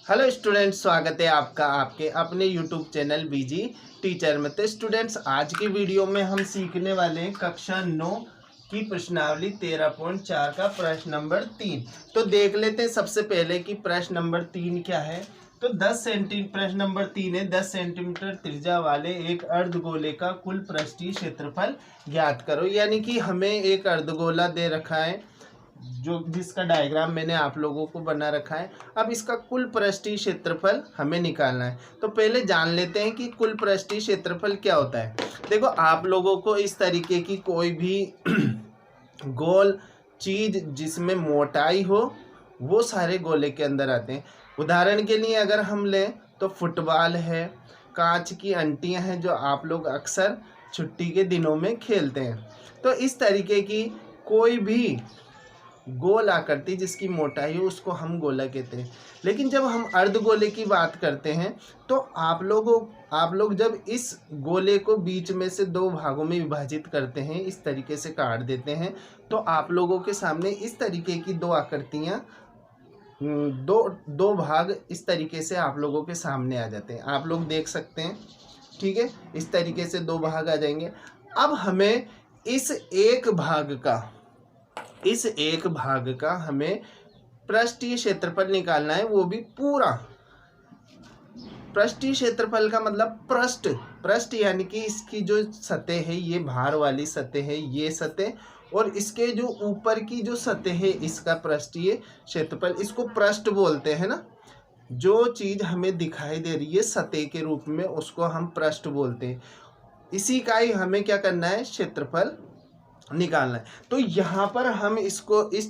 Hello students, स्वागत है आपका आपके अपने यूट्यूब चैनल बीजी टीचर में। तो स्टूडेंट्स, आज की वीडियो में हम सीखने वाले हैं कक्षा 9 की प्रश्नावली 13.4 का प्रश्न नंबर 3। तो देख लेते हैं सबसे पहले कि प्रश्न नंबर 3 क्या है। तो 10 सेंटीमीटर प्रश्न नंबर 3 है, 10 सेंटीमीटर त्रिज्या वाले एक अर्धगोले का कुल पृष्ठीय क्षेत्रफल ज्ञात करो। यानी कि हमें एक अर्धगोला दे रखा है जो जिसका डायग्राम मैंने आप लोगों को बना रखा है। अब इसका कुल पृष्ठीय क्षेत्रफल हमें निकालना है। तो पहले जान लेते हैं कि कुल पृष्ठीय क्षेत्रफल क्या होता है। देखो, आप लोगों को इस तरीके की कोई भी गोल चीज जिसमें मोटाई हो वो सारे गोले के अंदर आते हैं। उदाहरण के लिए अगर हम लें तो फुटबॉल है, कांच की अंटियां हैं जो आप लोग अक्सर छुट्टी के दिनों में खेलते हैं। तो इस तरीके की कोई भी गोल आकृति जिसकी मोटाई हो उसको हम गोला कहते हैं। लेकिन जब हम अर्धगोले की बात करते हैं तो आप लोग जब इस गोले को बीच में से दो भागों में विभाजित करते हैं, इस तरीके से काट देते हैं, तो आप लोगों के सामने इस तरीके की दो आकृतियां दो भाग इस तरीके से आप लोगों के सामने आ जाते हैं। आप लोग देख सकते हैं, ठीक है, इस तरीके से दो भाग आ जाएंगे। अब हमें इस एक भाग का हमें पृष्ठीय क्षेत्रफल निकालना है, वो भी पूरा। पृष्ठीय क्षेत्रफल का मतलब पृष्ठ यानी कि इसकी जो सतह है, ये भार वाली सतह है, ये सतह, और इसके जो ऊपर की जो सतह है इसका पृष्ठीय क्षेत्रफल। इसको पृष्ठ बोलते हैं ना, जो चीज हमें दिखाई दे रही है सतह के रूप में उसको हम पृष्ठ बोलते हैं। इसी का ही हमें क्या करना है, क्षेत्रफल निकालना है। तो यहाँ पर हम इस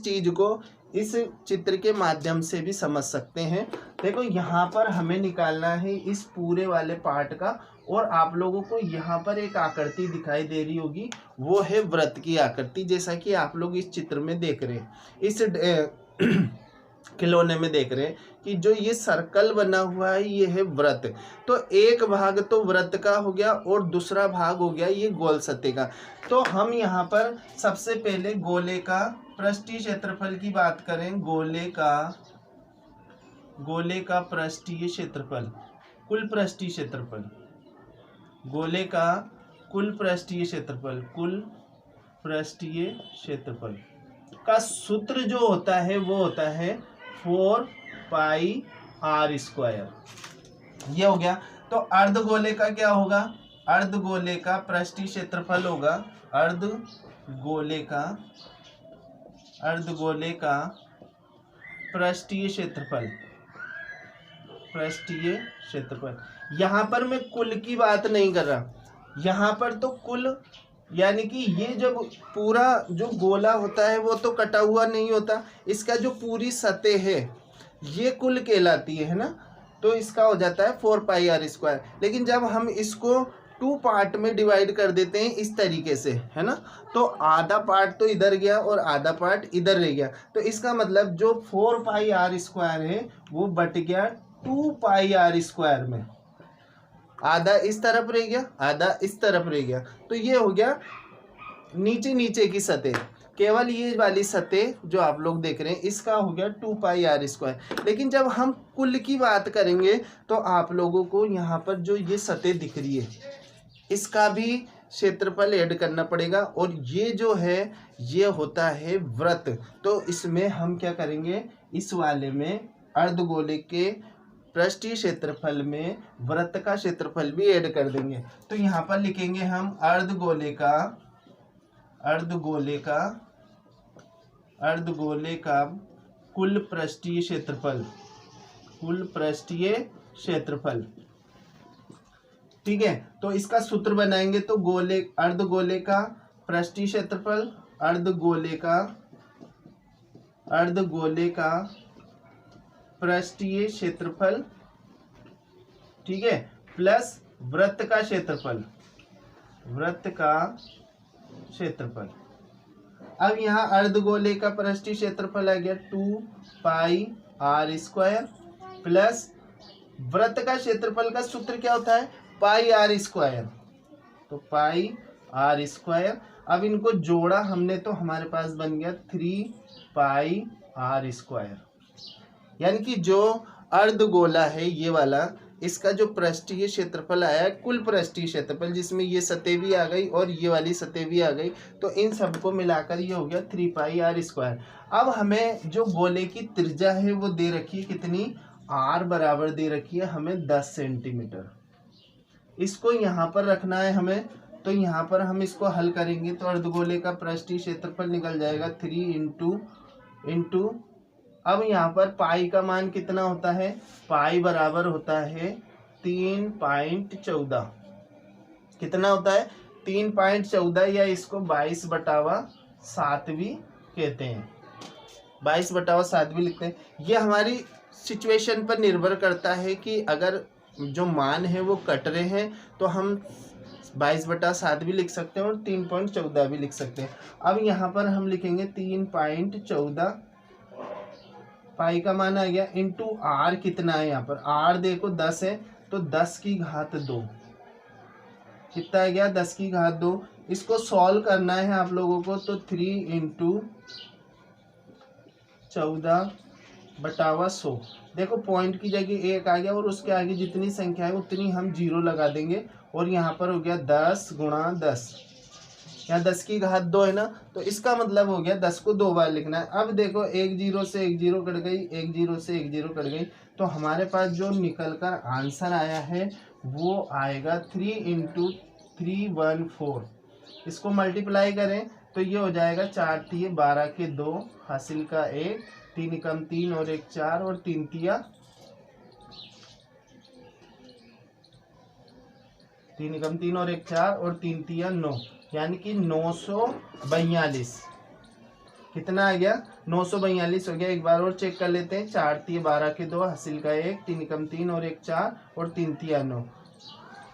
चीज को इस चित्र के माध्यम से भी समझ सकते हैं। देखो, यहाँ पर हमें निकालना है इस पूरे वाले पार्ट का, और आप लोगों को यहाँ पर एक आकृति दिखाई दे रही होगी, वो है वृत्त की आकृति, जैसा कि आप लोग इस चित्र में देख रहे हैं, इस खिलौने में देख रहे हैं कि जो ये सर्कल बना हुआ है ये है वृत्त। तो एक भाग तो वृत्त का हो गया और दूसरा भाग हो गया ये गोल सतह का। तो हम यहाँ पर सबसे पहले गोले का पृष्ठीय क्षेत्रफल की बात करें। गोले का पृष्ठीय क्षेत्रफल, कुल पृष्ठीय क्षेत्रफल, गोले का कुल पृष्ठीय क्षेत्रफल का सूत्र जो होता है वो होता है 4πr²। ये हो गया। तो अर्धगोले का क्या होगा, अर्धगोले का पृष्ठीय क्षेत्रफल होगा, अर्धगोले का पृष्ठीय क्षेत्रफल। यहाँ पर मैं कुल की बात नहीं कर रहा, यहाँ पर तो कुल यानी कि ये जब पूरा जो गोला होता है वो तो कटा हुआ नहीं होता, इसका जो पूरी सतह है ये कुल कहलाती है ना, तो इसका हो जाता है 4πr²। लेकिन जब हम इसको 2 पार्ट में डिवाइड कर देते हैं इस तरीके से, है ना, तो आधा पार्ट तो इधर गया और आधा पार्ट इधर रह गया। तो इसका मतलब जो 4πr² है वो बट गया 2πr² में, आधा इस तरफ रह गया, आधा इस तरफ रह गया। तो ये हो गया नीचे की सतह, केवल ये वाली सतह जो आप लोग देख रहे हैं इसका हो गया 2πr²। लेकिन जब हम कुल की बात करेंगे तो आप लोगों को यहाँ पर जो ये सतह दिख रही है इसका भी क्षेत्रफल ऐड करना पड़ेगा, और ये जो है ये होता है वृत्त। तो इसमें हम क्या करेंगे, इस वाले में अर्धगोले के पृष्ठीय क्षेत्रफल में वृत्त का क्षेत्रफल भी ऐड कर देंगे। तो यहाँ पर लिखेंगे हम अर्धगोले का कुल पृष्ठीय क्षेत्रफल, ठीक है। तो इसका सूत्र बनाएंगे, तो अर्धगोले का पृष्ठीय क्षेत्रफल, अर्धगोले का पृष्ठीय क्षेत्रफल, ठीक है, प्लस वृत्त का क्षेत्रफल। अब यहाँ अर्धगोले का पृष्ठीय क्षेत्रफल आ गया 2πr² प्लस वृत्त का क्षेत्रफल का सूत्र क्या होता है, πr²। तो πr², अब इनको जोड़ा हमने तो हमारे पास बन गया 3πr²। यानी कि जो अर्धगोला है ये वाला, इसका जो पृष्ठीय क्षेत्रफल आया है, कुल पृष्ठीय क्षेत्रफल जिसमें ये सतह भी आ गई और ये वाली सतह भी आ गई, तो इन सबको मिलाकर ये हो गया 3πr²। अब हमें जो गोले की त्रिज्या है वो दे रखी है कितनी, r बराबर दे रखी है हमें 10 सेंटीमीटर। इसको यहाँ पर रखना है हमें, तो यहाँ पर हम इसको हल करेंगे तो अर्धगोले का पृष्ठीय क्षेत्रफल निकल जाएगा 3 इंटू अब यहाँ पर पाई का मान कितना होता है, पाई बराबर होता है 3.14। कितना होता है, 3.14, या इसको 22/7 भी कहते हैं, 22/7 भी लिखते हैं। ये हमारी सिचुएशन पर निर्भर करता है कि अगर जो मान है वो कट रहे हैं तो हम 22/7 भी लिख सकते हैं और 3.14 भी लिख सकते हैं। अब यहाँ पर हम लिखेंगे 3.14, पाई का मान आ गया, इंटू आर कितना है, यहाँ पर आर देखो 10 है, तो 10⁻²। कितना आ गया, 10⁻²। इसको सॉल्व करना है आप लोगों को, तो 3 × 14/100। देखो पॉइंट की जगह 1 आ गया और उसके आगे जितनी संख्या है उतनी हम 0 लगा देंगे, और यहाँ पर हो गया 10 × 10, यहाँ 10⁻² है ना, तो इसका मतलब हो गया 10 को 2 बार लिखना है। अब देखो 1 0 से 1 0 कट गई, 1 0 से 1 0 कट गई, तो हमारे पास जो निकल कर आंसर आया है वो आएगा 3 × 314। इसको मल्टीप्लाई करें तो ये हो जाएगा 4 × 12 के 2 हासिल का 1, 3 × 3 और 1 4 और 3 × 3 और 1 4 और 3 × 9, यानी कि 942। कितना आ गया, 942 हो गया। एक बार और चेक कर लेते हैं, 4 × 12 के 2 हासिल का 1, 3 × 3 और 1 4 और 3 × 9,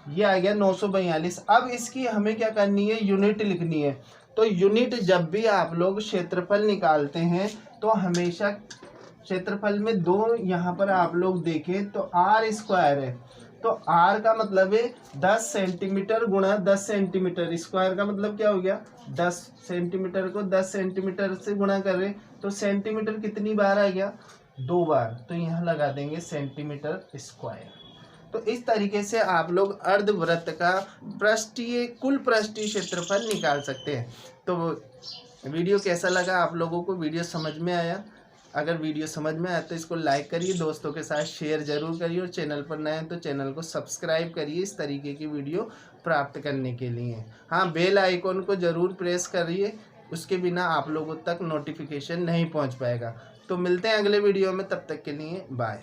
ये आ गया 942। अब इसकी हमें क्या करनी है, यूनिट लिखनी है। तो यूनिट जब भी आप लोग क्षेत्रफल निकालते हैं तो हमेशा क्षेत्रफल में दो यहाँ पर आप लोग देखें तो r² है, तो r का मतलब है 10 सेंटीमीटर गुणा 10 सेंटीमीटर, स्क्वायर का मतलब क्या हो गया, 10 सेंटीमीटर को 10 सेंटीमीटर से गुणा कर रहे, तो सेंटीमीटर कितनी बार आ गया, 2 बार, तो यहाँ लगा देंगे सेंटीमीटर स्क्वायर। तो इस तरीके से आप लोग अर्धवृत्त का कुल पृष्ठीय क्षेत्रफल निकाल सकते हैं। तो वीडियो कैसा लगा आप लोगों को, वीडियो समझ में आया? अगर वीडियो समझ में आया तो इसको लाइक करिए, दोस्तों के साथ शेयर जरूर करिए, और चैनल पर नए हैं तो चैनल को सब्सक्राइब करिए इस तरीके की वीडियो प्राप्त करने के लिए। हाँ, बेल आइकॉन को ज़रूर प्रेस करिए, उसके बिना आप लोगों तक नोटिफिकेशन नहीं पहुंच पाएगा। तो मिलते हैं अगले वीडियो में, तब तक के लिए बाय।